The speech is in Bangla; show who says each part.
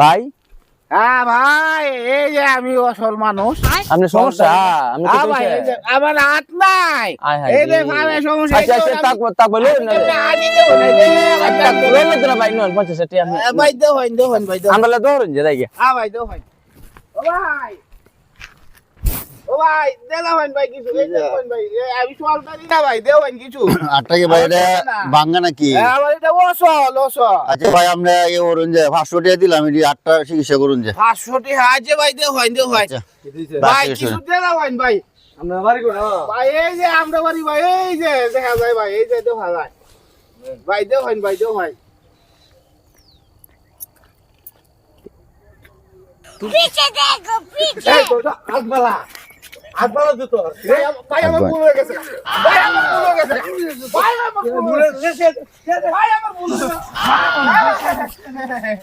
Speaker 1: ভাই
Speaker 2: হ্যাঁ ভাই, এই যে আমি অসল মানুষ।
Speaker 1: আপনি সমস্যা আপনি কি
Speaker 2: ভাই, এই যে
Speaker 1: কইছে
Speaker 2: আমার হাত নাই।
Speaker 1: আয় হায়
Speaker 2: এই যে
Speaker 1: রে।
Speaker 2: ভাই সমস্যা, এই
Speaker 1: আচ্ছা
Speaker 2: যে
Speaker 1: আচ্ছা তাক বলো না
Speaker 2: আনি দেবো না, এই যে আমার
Speaker 1: আচ্ছা
Speaker 2: টাক দেবো।
Speaker 1: বলো না ভাই নন 50 টি আপনি
Speaker 2: ভাই দেবেন ভাই দেবেন।
Speaker 1: আমরা ধরুন যে যাই গিয়া
Speaker 2: ভাই দেবেন। ও ভাই, ও ভাই দেবেন ভাই কিছু, এই দেবেন ভাই, আমি সরকারি না ভাই, দেবেন কিছু।
Speaker 3: আটটাকে ভাই এটা ভাঙ্গা নাকি?
Speaker 2: আমার এটা অসল অসল।
Speaker 3: আচ্ছা ভাই আমরা ইয়ে করুন যে 500 টাকা দিলাম, এটি 8টা চিকিৎসা করুন যে।
Speaker 2: 500 টাকা আছে ভাই, দেবেন
Speaker 3: আচ্ছা
Speaker 2: ভাই, কিছু দেবেন ভাই।
Speaker 4: আমরা বাড়ি কোনা
Speaker 2: ভাই এই যে আমরা বাড়ি ভাই, এই যে দেখা যায় ভাই, এই যে দেখা যায় ভাই, দেবেন ভাই দেবেন।
Speaker 5: पीछे देखो पीछे
Speaker 2: এই তোটা
Speaker 4: আগবালা দিত
Speaker 2: ভাই আমার ভুল হয়ে গেছে, ভাই আমার ভুল হয়ে গেছে, ভাই আমার ভুল হয়ে গেছে, ভাই আমার ভুল হয়ে গেছে।